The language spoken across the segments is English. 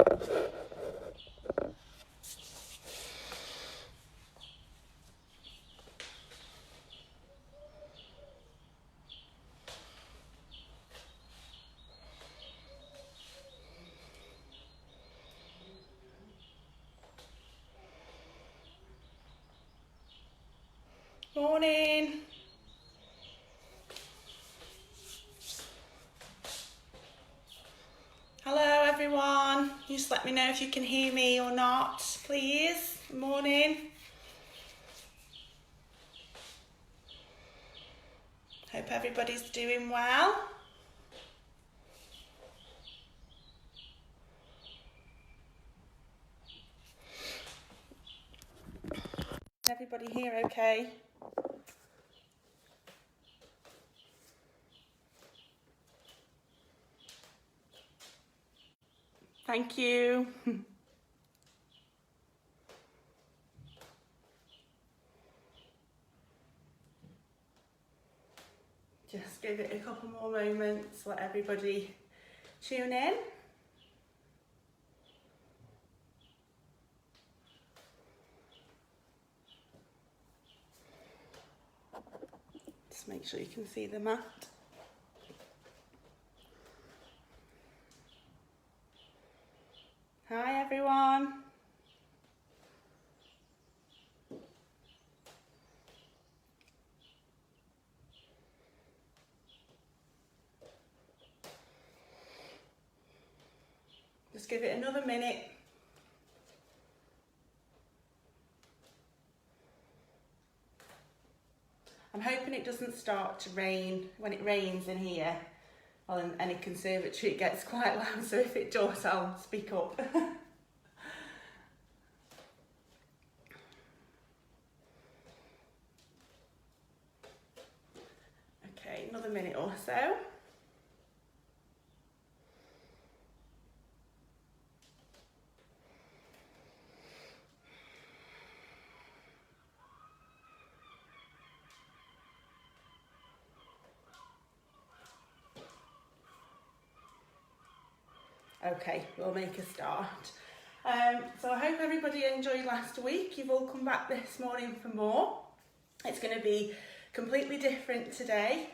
Morning. Hello everyone. Just let me know if you can hear me or not, please. Good morning. Hope everybody's doing well. Everybody here okay? Thank you. Just give it a couple more moments, let everybody tune in. Just make sure you can see the mat. Hi everyone. Just give it another minute. I'm hoping it doesn't start to rain. When it rains in here, well, in any conservatory it gets quite loud, so if it does I'll speak up. Okay, another minute or so. Okay, we'll make a start. So I hope everybody enjoyed last week. You've all come back this morning for more. It's going to be completely different today.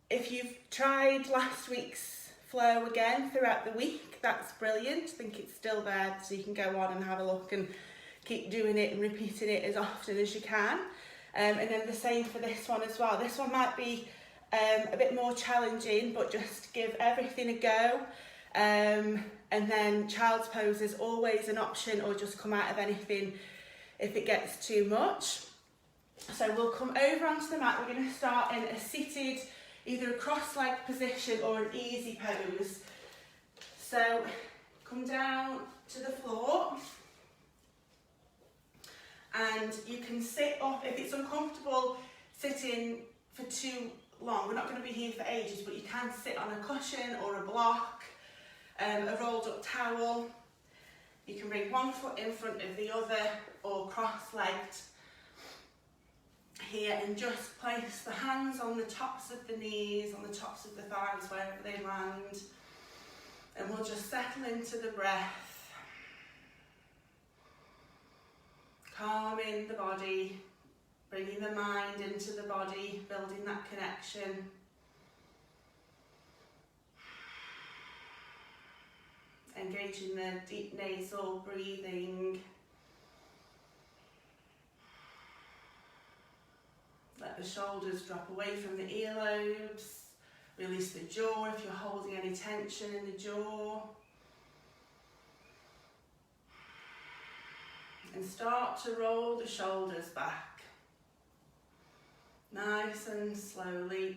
If you've tried last week's flow again throughout the week, that's brilliant. I think it's still there, so you can go on and have a look and keep doing it and repeating it as often as you can. And then the same for this one as well. This one might be a bit more challenging, but just give everything a go. And then child's pose is always an option, or just come out of anything if it gets too much. So we'll come over onto the mat. We're going to start in a seated, either a cross-leg position or an easy pose. So come down to the floor, and you can sit up. If it's uncomfortable sitting for too long, we're not going to be here for ages, but you can sit on a cushion or a block, a rolled up towel. You can bring one foot in front of the other or cross-legged here, and just place the hands on the tops of the knees, on the tops of the thighs, wherever they land, and we'll just settle into the breath, calming the body, bringing the mind into the body, building that connection. Engaging the deep nasal breathing. Let the shoulders drop away from the earlobes. Release the jaw if you're holding any tension in the jaw. And start to roll the shoulders back. Nice and slowly.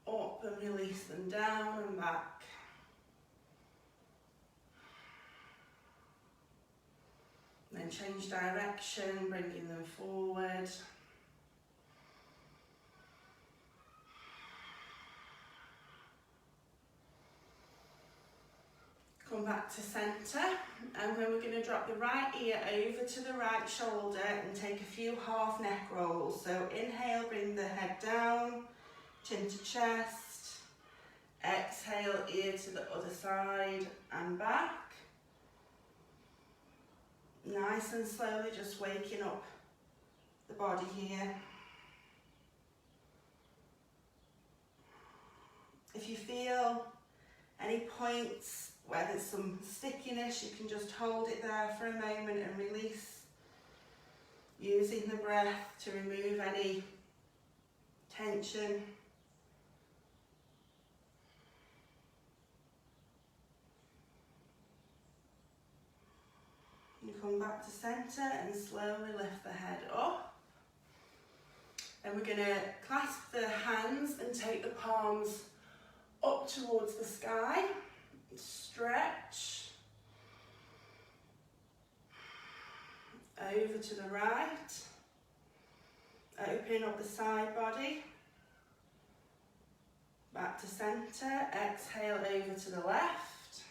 Up and release them down and back. Then change direction, bringing them forward. Come back to centre, and then we're going to drop the right ear over to the right shoulder and take a few half neck rolls. So inhale, bring the head down, chin to chest. Exhale, to the other side and back. Nice and slowly, just waking up the body here. If you feel any points where there's some stickiness, you can just hold it there for a moment and release, using the breath to remove any tension. You come back to centre and slowly lift the head up. And we're going to clasp the hands and take the palms up towards the sky. Stretch. Over to the right. Opening up the side body. Back to centre. Exhale over to the left.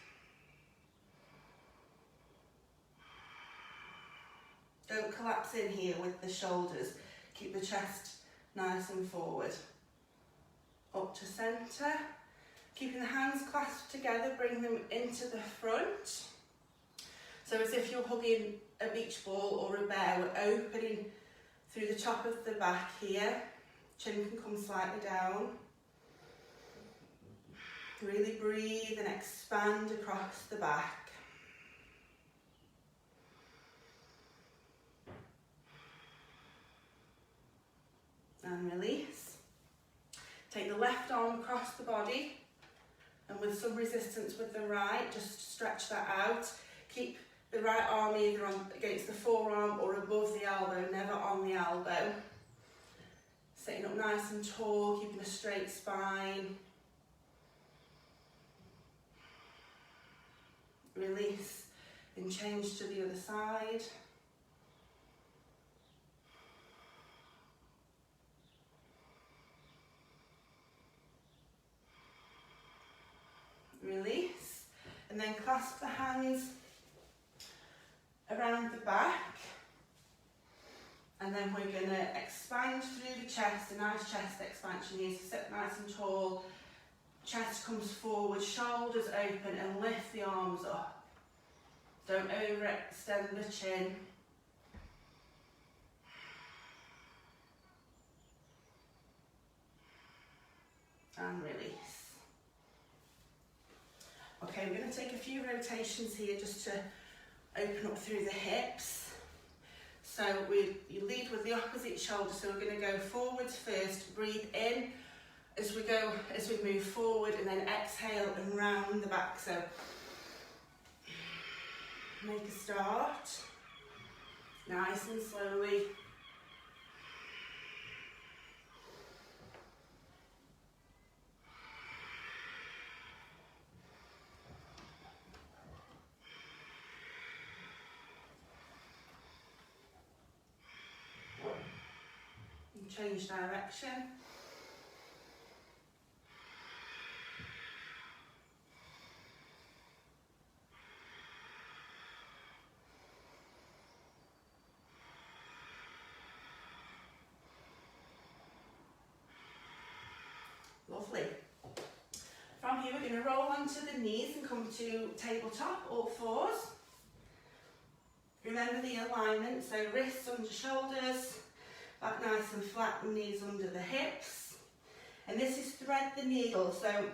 Don't collapse in here with the shoulders. Keep the chest nice and forward. Up to centre. Keeping the hands clasped together, bring them into the front. So as if you're hugging a beach ball or a bear, we're opening through the top of the back here. Chin can come slightly down. Really breathe and expand across the back. And release. Take the left arm across the body, and with some resistance with the right, just stretch that out. Keep the right arm either against the forearm or above the elbow, never on the elbow. Sitting up nice and tall, keeping a straight spine. Release and change to the other side. Release, and then clasp the hands around the back, and then we're going to expand through the chest, a nice chest expansion here, so sit nice and tall, chest comes forward, shoulders open, and lift the arms up. Don't overextend the chin. And release. Okay, we're going to take a few rotations here just to open up through the hips. So you lead with the opposite shoulder, so we're going to go forwards first, breathe in as we move forward, and then exhale and round the back. So make a start, nice and slowly. Change direction. Lovely. From here we're going to roll onto the knees and come to tabletop, all fours. Remember the alignment, so wrists under shoulders, back nice and flat, knees under the hips. And this is thread the needle, so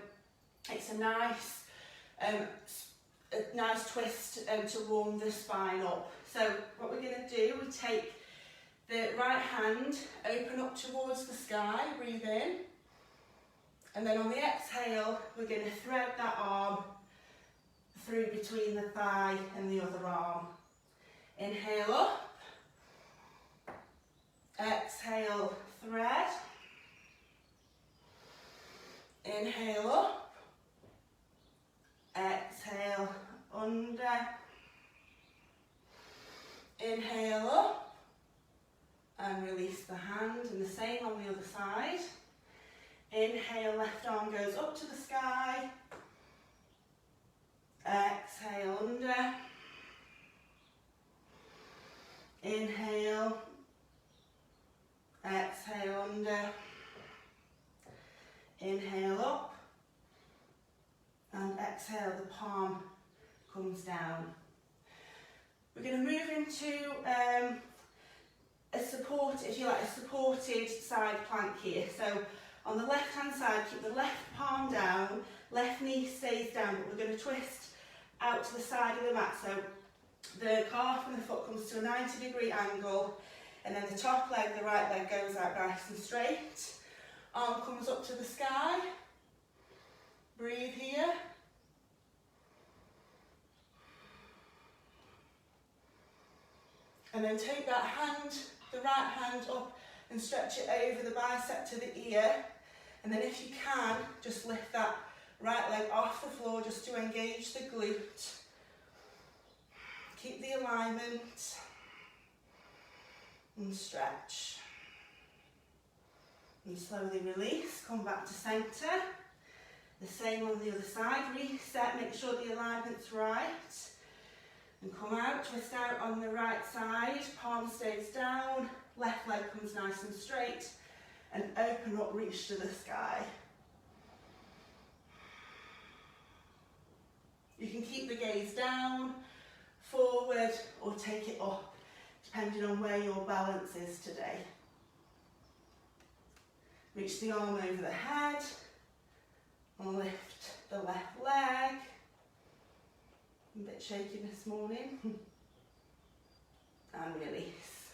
it's a nice twist to warm the spine up. So what we're going to do, we take the right hand, open up towards the sky, breathe in. And then on the exhale, we're going to thread that arm through between the thigh and the other arm. Inhale up. Exhale, thread. Inhale up. Exhale, under. Inhale up. And release the hand, and the same on the other side. Inhale, left arm goes up to the sky. Exhale, under. Inhale. Exhale, under. Inhale up. And exhale, the palm comes down. We're going to move into a supported side plank here. So on the left hand side, keep the left palm down, left knee stays down, but we're going to twist out to the side of the mat. So the calf and the foot comes to a 90-degree angle, and then the top leg, the right leg, goes out nice and straight. Arm comes up to the sky. Breathe here. And then take that hand, the right hand up, and stretch it over the bicep to the ear. And then if you can, just lift that right leg off the floor just to engage the glute. Keep the alignment and stretch. And slowly release, come back to centre. The same on the other side, reset, make sure the alignment's right. And come out, twist out on the right side, palm stays down, left leg comes nice and straight, and open up, reach to the sky. You can keep the gaze down, forward, or take it up, depending on where your balance is today. Reach the arm over the head, and lift the left leg. A bit shaky this morning. And release.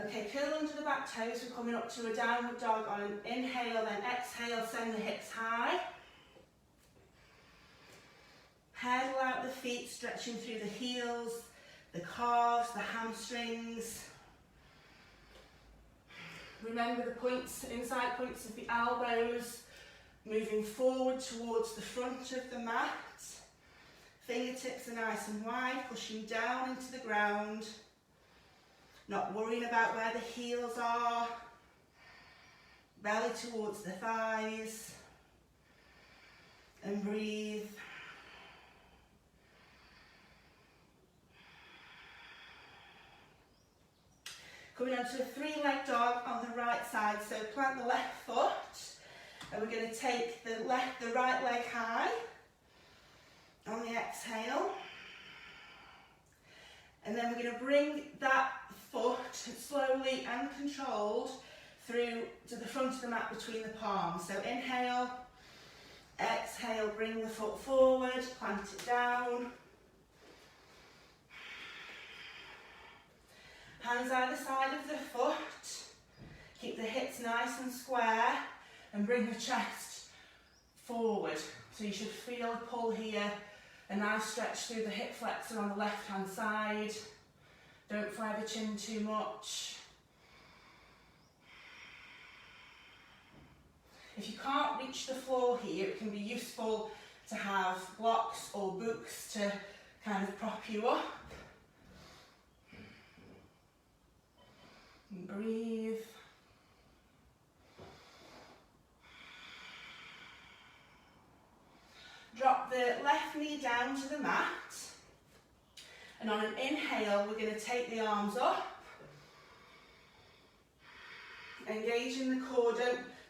Okay, curl under the back toes. We're coming up to a downward dog on an inhale, then exhale, send the hips high. Pedal out the feet, stretching through the heels, the calves, the hamstrings. Remember the points, inside points of the elbows, moving forward towards the front of the mat. Fingertips are nice and wide, pushing down into the ground. Not worrying about where the heels are. Belly towards the thighs. And breathe. Coming onto a three-leg dog on the right side. So plant the left foot. And we're going to take the right leg high on the exhale. And then we're going to bring that foot slowly and controlled through to the front of the mat between the palms. So inhale, exhale, bring the foot forward, plant it down. Hands either side of the foot. Keep the hips nice and square. And bring the chest forward. So you should feel a pull here. A nice stretch through the hip flexor on the left hand side. Don't fly the chin too much. If you can't reach the floor here, it can be useful to have blocks or books to kind of prop you up. And breathe. Drop the left knee down to the mat, and on an inhale we're going to take the arms up, engaging the core,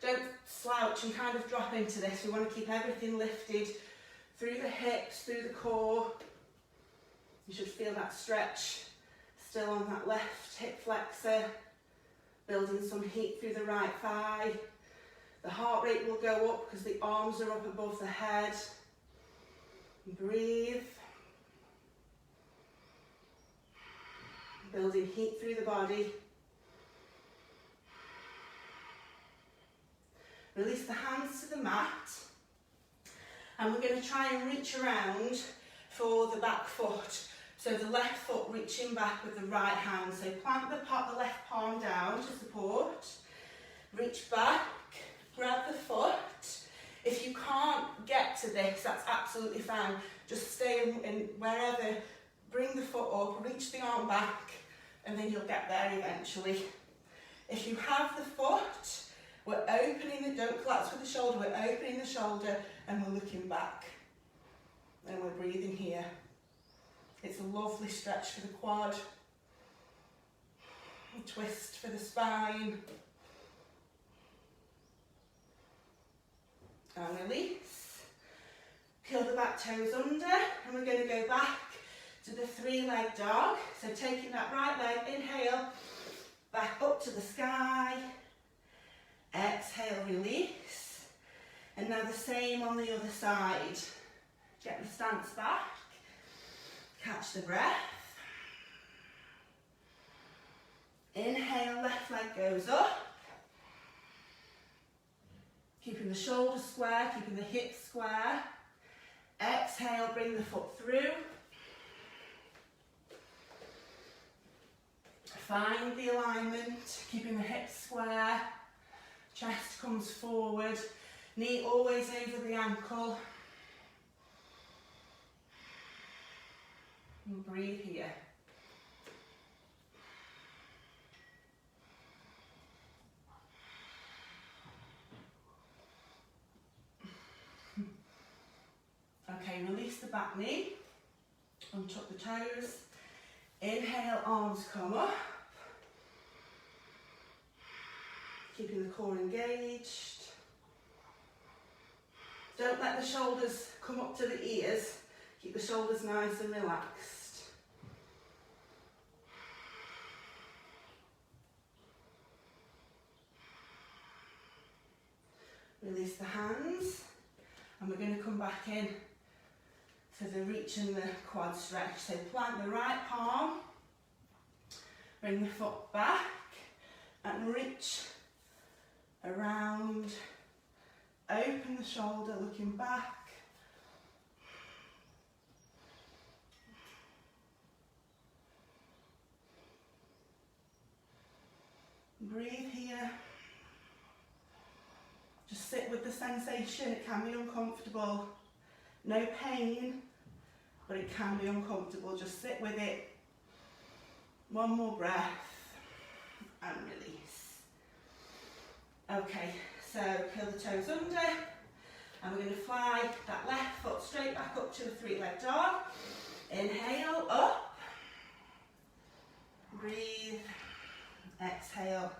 don't slouch and kind of drop into this. We want to keep everything lifted through the hips, through the core. You should feel that stretch still on that left hip flexor, building some heat through the right thigh. The heart rate will go up because the arms are up above the head. Breathe. Building heat through the body. Release the hands to the mat. And we're going to try and reach around for the back foot. So the left foot reaching back with the right hand. So plant the left palm down to support. Reach back. Grab the foot. If you can't get to this, that's absolutely fine. Just stay in wherever, bring the foot up, reach the arm back, and then you'll get there eventually. If you have the foot, we're opening don't collapse with the shoulder, we're opening the shoulder and we're looking back. And we're breathing here. It's a lovely stretch for the quad. A twist for the spine. and release. Peel the back toes under, and we're going to go back to the three-leg dog. So taking that right leg, inhale, back up to the sky. Exhale, release. And now the same on the other side. Get the stance back. Catch the breath. Inhale, left leg goes up. Keeping the shoulders square, keeping the hips square. Exhale, bring the foot through. Find the alignment, keeping the hips square. Chest comes forward. Knee always over the ankle. And breathe here. Okay, release the back knee, untuck the toes, inhale, arms come up, keeping the core engaged. Don't let the shoulders come up to the ears, keep the shoulders nice and relaxed. Release the hands, and we're going to come back in for the reach and the quad stretch. So plant the right palm, bring the foot back and reach around, open the shoulder looking back. Breathe here. Just sit with the sensation, it can be uncomfortable. No pain, but it can be uncomfortable. Just sit with it. One more breath and release. Okay, so peel the toes under, and we're going to fly that left foot straight back up to a three-leg dog. Inhale, up. Breathe. Exhale.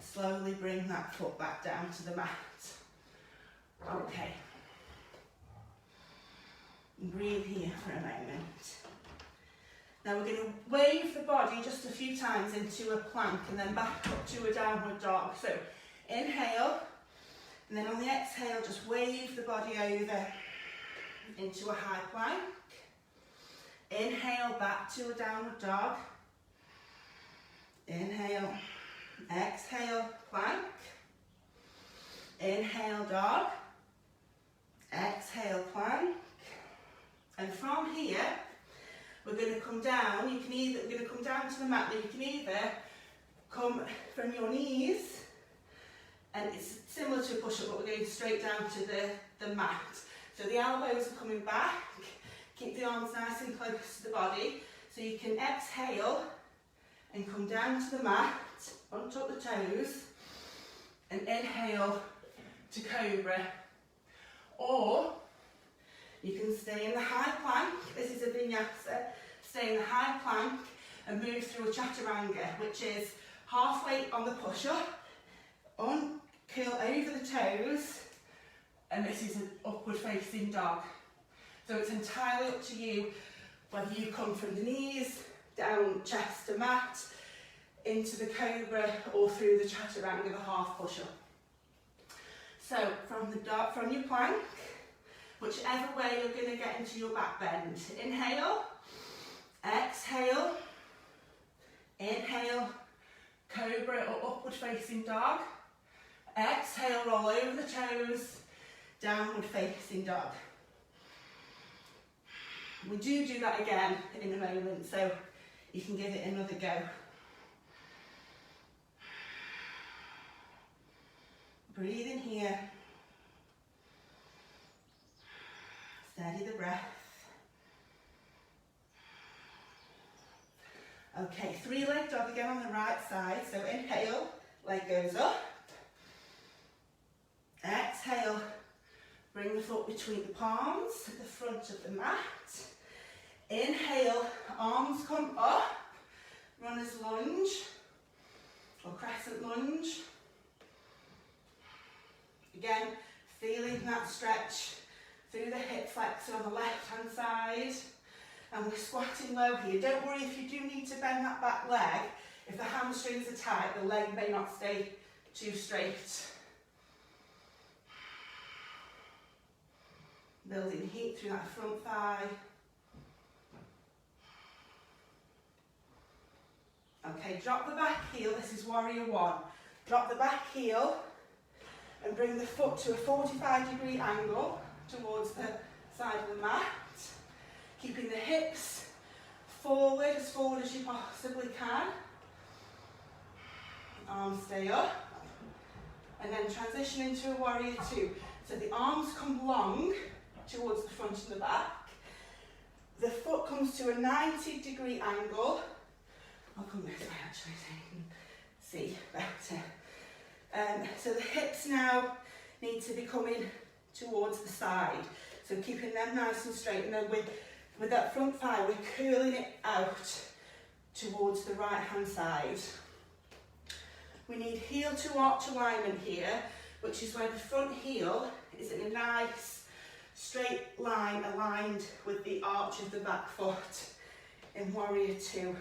Slowly bring that foot back down to the mat. Okay. Breathe here for a moment. Now we're going to wave the body just a few times into a plank and then back up to a downward dog. So inhale, and then on the exhale just wave the body over into a high plank. Inhale, back to a downward dog. Inhale, exhale, plank. Inhale, dog. Exhale, plank. And from here, we're going to come down. We're going to come down to the mat. You can either come from your knees, and it's similar to a push-up, but we're going straight down to the mat. So the elbows are coming back. Keep the arms nice and close to the body. So you can exhale and come down to the mat, untuck the toes, and inhale to cobra. Or you can stay in the high plank. This is a vinyasa. Stay in the high plank and move through a chaturanga, which is half weight on the push-up, curl over the toes, and this is an upward facing dog. So it's entirely up to you whether you come from the knees, down chest to mat, into the cobra, or through the chaturanga, the half push-up. So from your plank, whichever way you're going to get into your back bend. Inhale, exhale, inhale, cobra or upward facing dog. Exhale, roll over the toes, downward facing dog. We do that again in a moment, so you can give it another go. Breathe in here. Steady the breath. Okay, three-leg dog again on the right side. So inhale, leg goes up. Exhale, bring the foot between the palms at the front of the mat. Inhale, arms come up, runner's lunge or crescent lunge. Again, Feeling that stretch through the hip flexor on the left hand side. And we're squatting low here. Don't worry if you do need to bend that back leg. If the hamstrings are tight, the leg may not stay too straight. Building heat through that front thigh. Okay, drop the back heel. This is warrior one. Drop the back heel and bring the foot to a 45-degree angle towards the side of the mat. Keeping the hips forward as you possibly can. Arms stay up. And then transition into a warrior two. So the arms come long towards the front and the back. The foot comes to a 90-degree angle. I'll come this way actually so you can see better. So the hips now need to be coming towards the side. So keeping them nice and straight, and then with that front thigh, we're curling it out towards the right hand side. We need heel to arch alignment here, which is where the front heel is in a nice straight line aligned with the arch of the back foot in warrior two.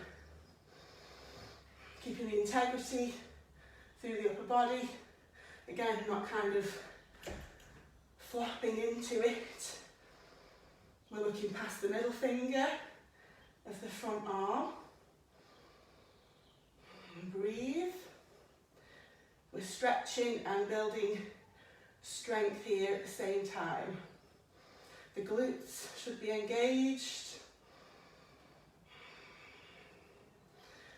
Keeping the integrity through the upper body. Again, not kind of flopping into it. We're looking past the middle finger of the front arm. And breathe. We're stretching and building strength here at the same time. The glutes should be engaged.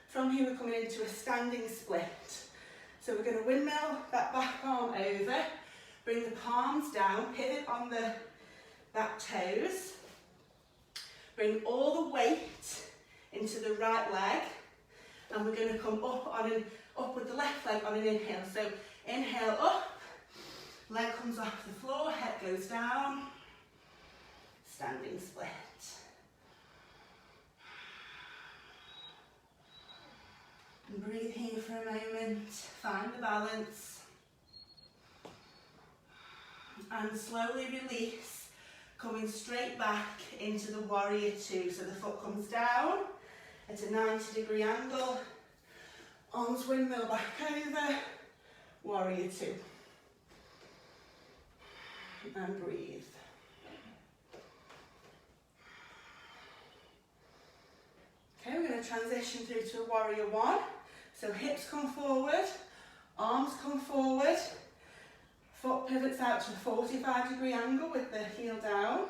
From here we're coming into a standing split. So we're going to windmill that back arm over, bring the palms down, pivot on the back toes, bring all the weight into the right leg, and we're going to come up with the left leg on an inhale. So inhale up, leg comes off the floor, head goes down, standing split. And breathe here for a moment, find the balance. And slowly release, coming straight back into the warrior two. So the foot comes down at a 90-degree angle, arms windmill back over, warrior two. And breathe. Okay, we're going to transition through to a warrior one. So hips come forward, arms come forward, foot pivots out to a 45-degree angle with the heel down.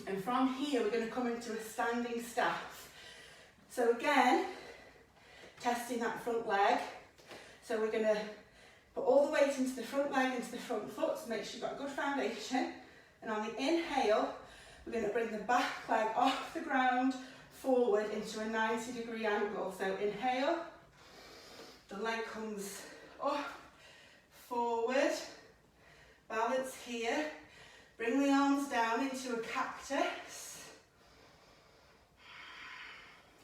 And from here we're going to come into a standing staff. So again, testing that front leg. So we're going to put all the weight into the front leg, into the front foot to make sure you've got a good foundation. And on the inhale, we're going to bring the back leg off the ground, forward into a 90-degree angle. So inhale, the leg comes up, forward, balance here, bring the arms down into a cactus,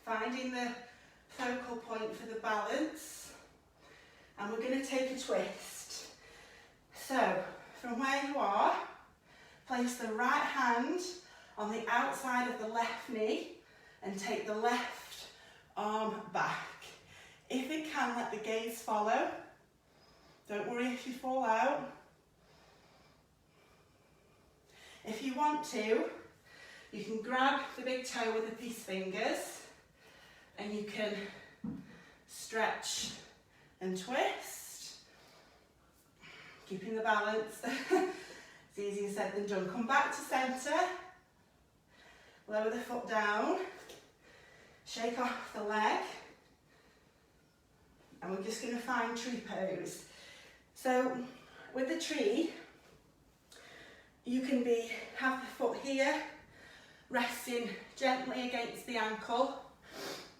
finding the focal point for the balance, and we're going to take a twist. So from where you are, place the right hand on the outside of the left knee and take the left arm back. If it can, let the gaze follow. Don't worry if you fall out. If you want to, you can grab the big toe with the peace fingers and you can stretch and twist, keeping the balance. It's easier said than done. Come back to centre, lower the foot down, shake off the leg, and we're just going to find tree pose. So with the tree, you can have the foot here, resting gently against the ankle,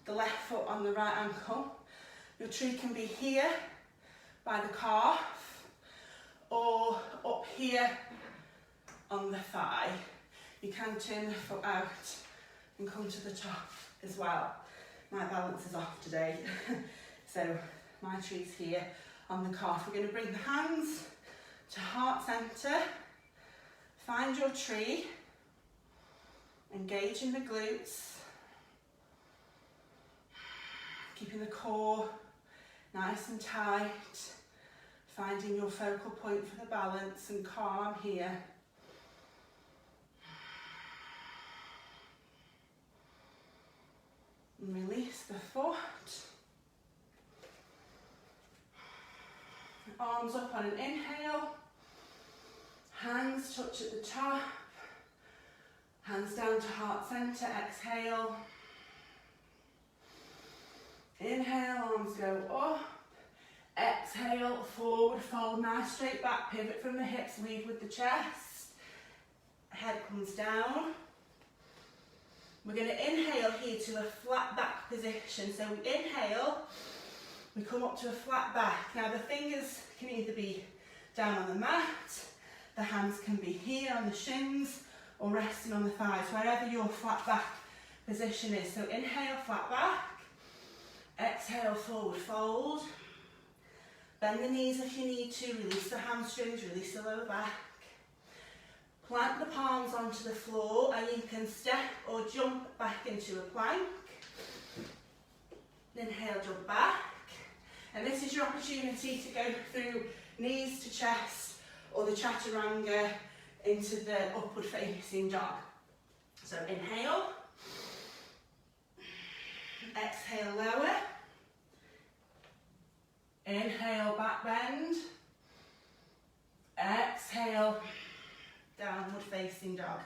the left foot on the right ankle. Your tree can be here by the calf, or up here on the thigh. You can turn the foot out and come to the top as well. My balance is off today, so my tree's here on the calf. We're going to bring the hands to heart centre. Find your tree. Engaging the glutes. Keeping the core nice and tight. Finding your focal point for the balance and calm here. And release the foot. Arms up on an inhale. Hands touch at the top. Hands down to heart centre. Exhale. Inhale, arms go up. Exhale, forward fold. Nice straight back. Pivot from the hips. Lead with the chest. Head comes down. We're going to inhale here to a flat back position. So we inhale, we come up to a flat back. Now the fingers can either be down on the mat, the hands can be here on the shins, or resting on the thighs, wherever your flat back position is. So inhale, flat back. Exhale, forward fold. Bend the knees if you need to. Release the hamstrings, release the lower back. Plant the palms onto the floor and you can step or jump back into a plank. Inhale, jump back. And this is your opportunity to go through knees to chest or the chaturanga into the upward facing dog. So inhale. Exhale, lower. Inhale, back bend. Exhale, downward facing dog.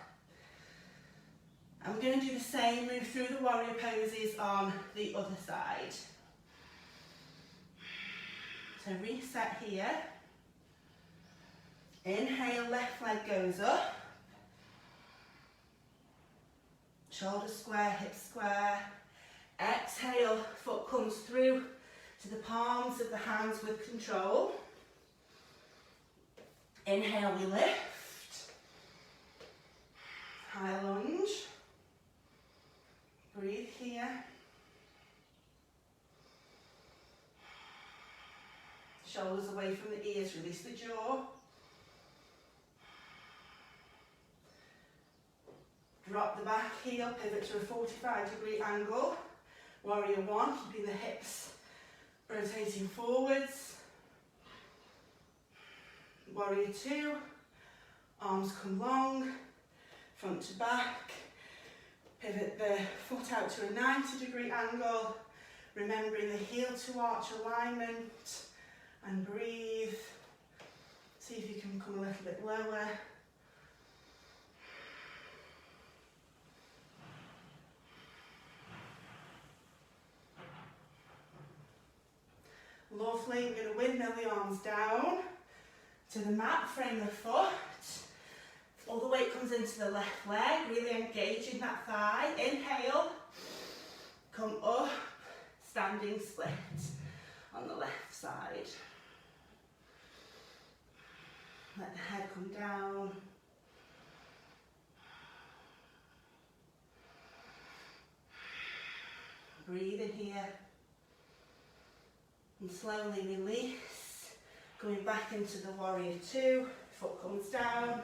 And we're going to do the same, move through the warrior poses on the other side. So reset here. Inhale, left leg goes up. Shoulders square, hips square. Exhale, foot comes through to the palms of the hands with control. Inhale, we lift. High lunge. Breathe here. Shoulders away from the ears, release the jaw. Drop the back heel, pivot to a 45-degree angle. Warrior one, keeping the hips rotating forwards. Warrior two, arms come long, front to back. Pivot the foot out to a 90-degree angle, remembering the heel to arch alignment, and breathe. See if you can come a little bit lower. Lovely, we're going to windmill the arms down to the mat, frame the foot. All the weight comes into the left leg, really engaging that thigh. Inhale, come up, standing split on the left side. Let the head come down. Breathe in here. And slowly release, going back into the warrior two, foot comes down,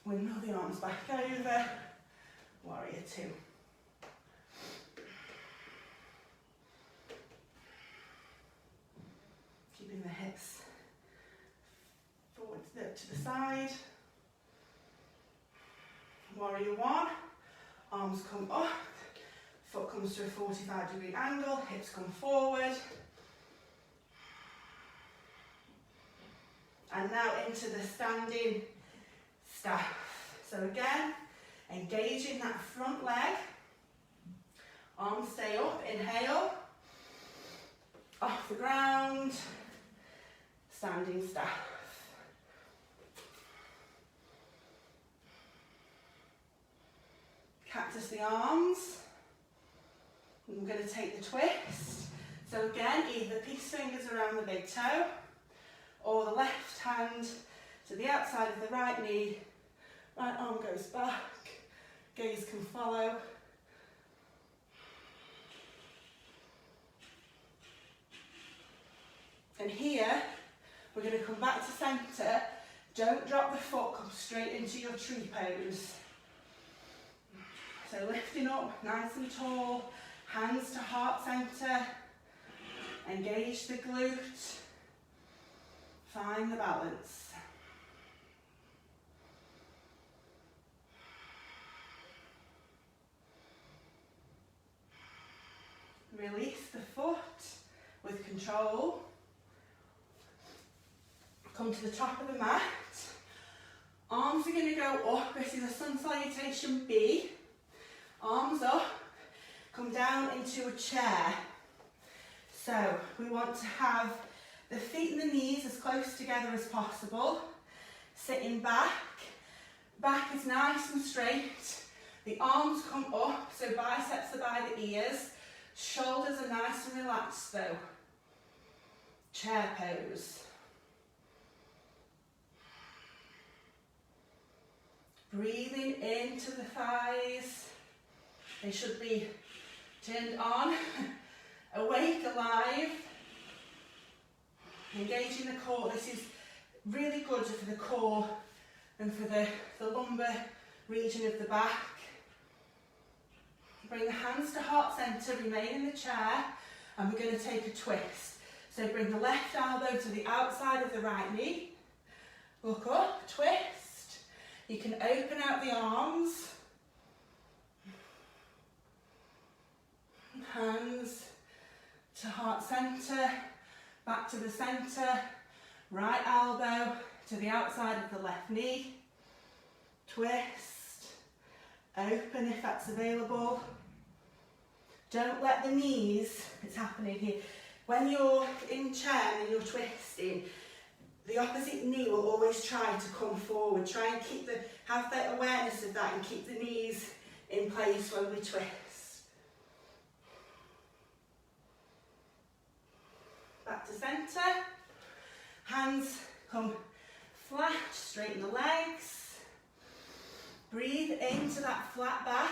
windmill the arms back over, warrior two. Keeping the hips forward to the side. Warrior one, arms come up, foot comes to a 45-degree angle, hips come forward. And now into the standing staff. So again, engaging that front leg. Arms stay up, inhale. Off the ground, standing staff. Cactus the arms. And we're going to take the twist. So again, either peace fingers around the big toe, or the left hand to the outside of the right knee, right arm goes back, gaze can follow. And here, we're going to come back to centre. Don't drop the foot, come straight into your tree pose. So lifting up nice and tall, hands to heart centre, engage the glute, find the balance. Release the foot with control. Come to the top of the mat. Arms are going to go up. This is a sun salutation B. Arms up. Come down into a chair. So we want to have the feet and the knees as close together as possible. Sitting back. Back is nice and straight. The arms come up, so biceps are by the ears. Shoulders are nice and relaxed though. Chair pose. Breathing into the thighs. They should be turned on, awake, alive. Engaging the core. This is really good for the core and for the lumbar region of the back. Bring the hands to heart centre, remain in the chair, and we're going to take a twist. So bring the left elbow to the outside of the right knee. Look up, twist. You can open out the arms. Hands to heart centre, back to the centre, right elbow to the outside of the left knee. Twist, open if that's available. Don't let the knees, it's happening here, when you're in chair and you're twisting, the opposite knee will always try to come forward. Try and have that awareness of that and keep the knees in place when we twist. Back to centre. Hands come flat, straighten the legs. Breathe into that flat back.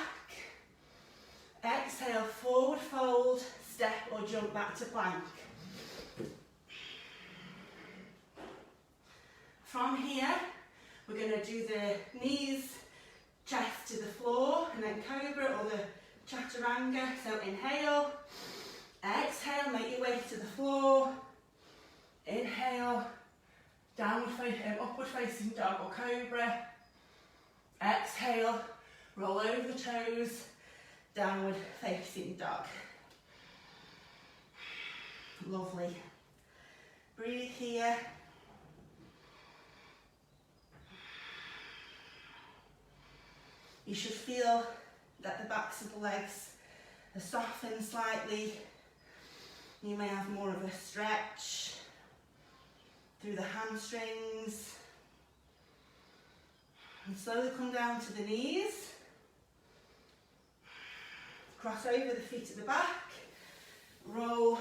Exhale, forward fold, step or jump back to plank. From here, we're going to do the knees, chest to the floor, and then cobra or the chaturanga. So inhale, exhale, make your way to the floor. Inhale, upward facing dog or cobra. Exhale, roll over the toes, downward facing dog. Lovely. Breathe here. You should feel that the backs of the legs are softened slightly. You may have more of a stretch through the hamstrings. And slowly come down to the knees. Cross over the feet at the back. Roll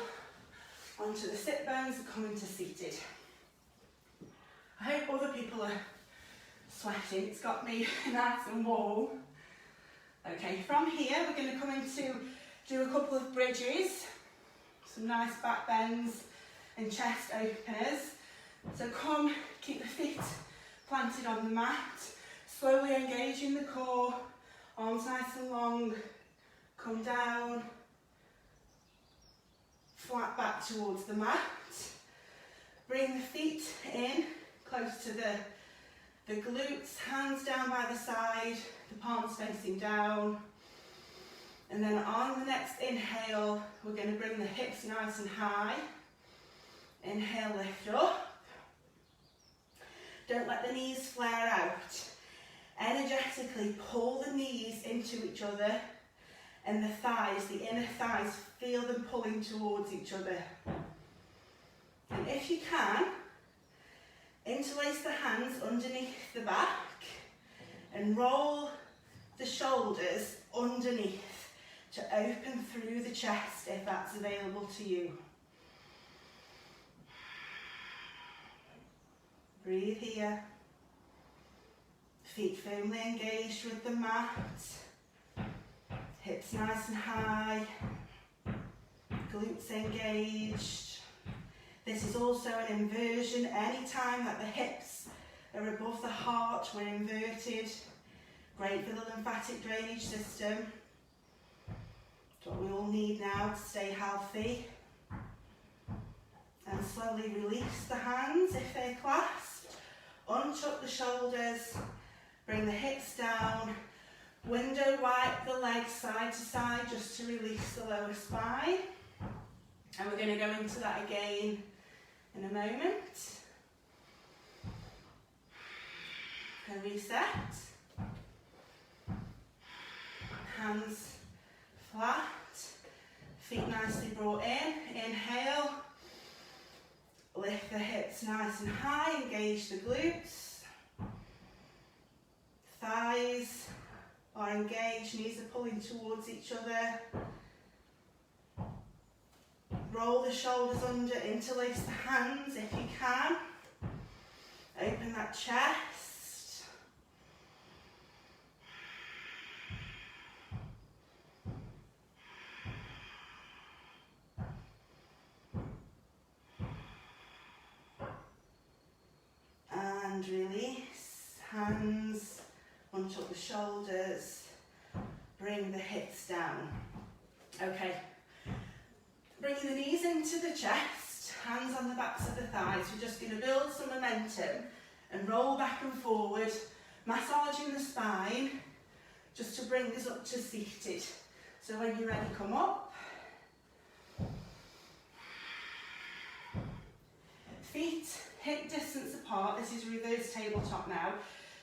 onto the sit bones and come into seated. I hope other people are sweating. It's got me nice and warm. Okay, from here we're going to come into do a couple of bridges. Some nice back bends and chest openers. So come, keep the feet planted on the mat. Slowly engaging the core. Arms nice and long. Come down. Flat back towards the mat. Bring the feet in, close to the glutes, hands down by the side, the palms facing down. And then on the next inhale, we're going to bring the hips nice and high. Inhale, lift up. Don't let the knees flare out. Energetically pull the knees into each other and the thighs, the inner thighs, feel them pulling towards each other. And if you can, interlace the hands underneath the back and roll the shoulders underneath to open through the chest if that's available to you. Breathe here. Feet firmly engaged with the mat. Hips nice and high. Glutes engaged. This is also an inversion. Anytime that the hips are above the heart, we're inverted. Great for the lymphatic drainage system. It's what we all need now to stay healthy. And slowly release the hands if they're clasped. Untuck the shoulders. Bring the hips down. Window wipe the legs side to side just to release the lower spine. And we're going to go into that again in a moment. And reset. Hands flat. Feet nicely brought in. Inhale. Lift the hips nice and high. Engage the glutes. Thighs are engaged. Knees are pulling towards each other. Roll the shoulders under, interlace the hands if you can. Open that chest. And release. Hands, untuck the shoulders. Bring the hips down. Okay. Bringing the knees into the chest, hands on the backs of the thighs. We're just going to build some momentum and roll back and forward, massaging the spine just to bring us up to seated. So when you're ready, come up. Feet hip distance apart. This is reverse tabletop now.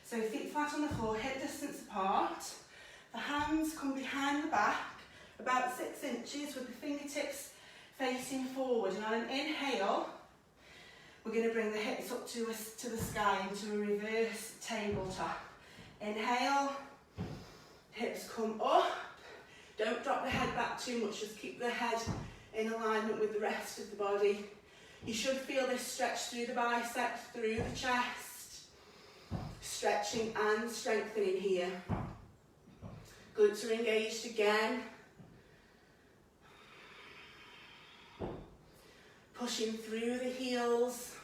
So feet flat on the floor, hip distance apart. The hands come behind the back, about 6 inches with the fingertips facing forward, and on an inhale we're going to bring the hips up to the sky into a reverse tabletop. Inhale, hips come up, don't drop the head back too much, just keep the head in alignment with the rest of the body. You should feel this stretch through the biceps, through the chest, stretching and strengthening here. Glutes are engaged again. Pushing through the heels.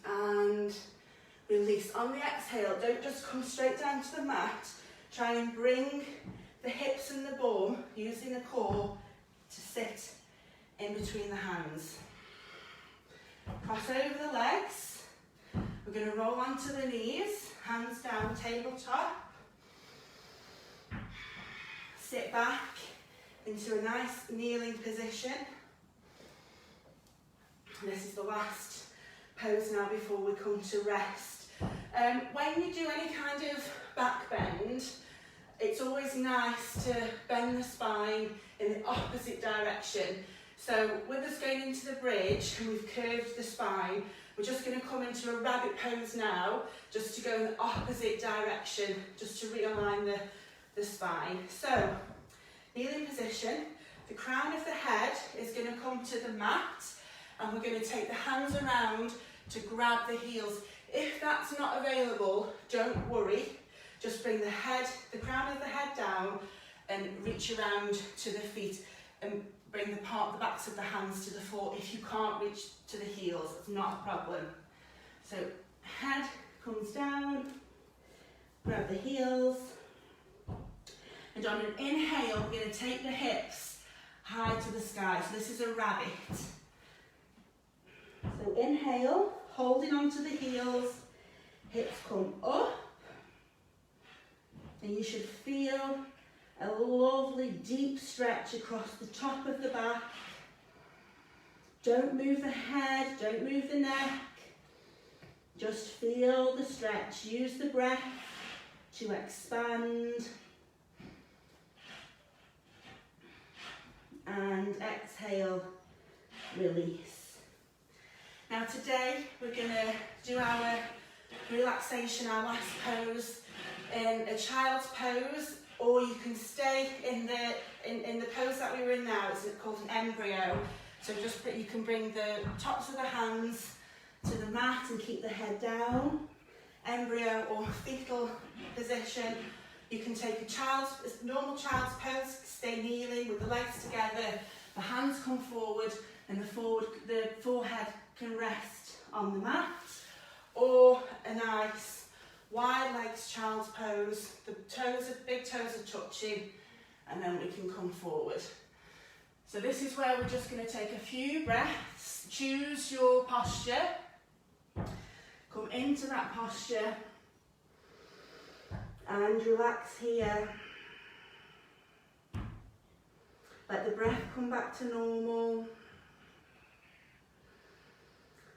And release. On the exhale, don't just come straight down to the mat. Try and bring the hips and the bum, using the core, to sit in between the hands. Cross over the legs. We're going to roll onto the knees, hands down, tabletop. Sit back into a nice kneeling position. This is the last pose now before we come to rest. When you do any kind of back bend, it's always nice to bend the spine in the opposite direction. So with us going into the bridge and we've curved the spine, we're just going to come into a rabbit pose now, just to go in the opposite direction, just to realign the spine. So, kneeling position, the crown of the head is going to come to the mat, and we're going to take the hands around to grab the heels. If that's not available, don't worry, just bring the crown of the head down and reach around to the feet and bring the backs of the hands to the floor. If you can't reach to the heels, it's not a problem. So, head comes down, grab the heels, and on an inhale, we're going to take the hips high to the sky. So this is a rabbit. So inhale, holding onto the heels, hips come up, and you should feel a lovely deep stretch across the top of the back. Don't move the head, don't move the neck. Just feel the stretch. Use the breath to expand. And exhale, release. Now today we're going to do our relaxation, our last pose in a child's pose, or you can stay in the pose that we were in now. It's called an embryo. So you can bring the tops of the hands to the mat and keep the head down. Embryo or fetal position. You can take a normal child's pose, stay kneeling with the legs together, the hands come forward, and the forehead can rest on the mat, or a nice wide legs child's pose. The big toes are touching, and then we can come forward. So this is where we're just going to take a few breaths. Choose your posture. Come into that posture and relax here. Let the breath come back to normal.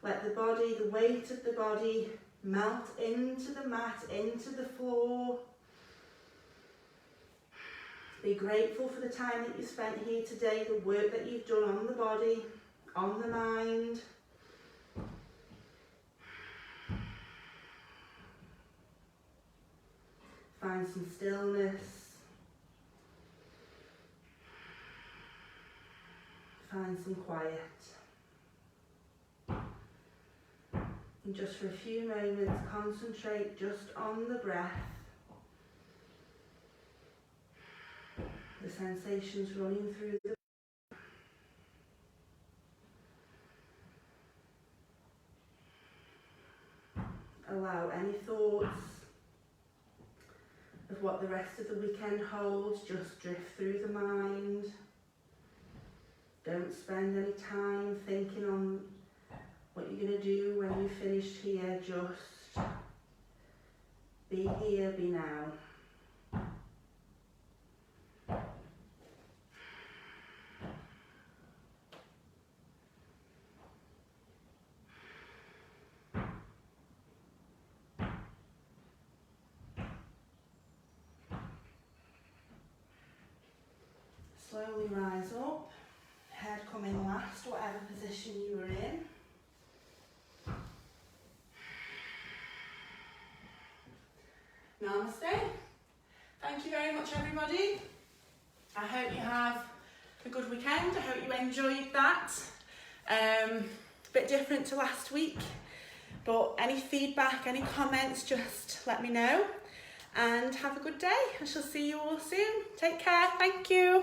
Let the body, the weight of the body, melt into the mat, into the floor. Be grateful for the time that you spent here today, the work that you've done on the body, on the mind. Find some stillness. Find some quiet. And just for a few moments, concentrate just on the breath. The sensations running through the allow any thoughts of what the rest of the weekend holds just drift through the mind. Don't spend any time thinking on what you're going to do when you've finished here. Just be here, be now. Slowly rise up, head coming last, whatever position you were in. Namaste. Thank you very much, everybody. I hope you have a good weekend. I hope you enjoyed that. A bit different to last week, but any feedback, any comments, just let me know. And have a good day. I shall see you all soon. Take care. Thank you.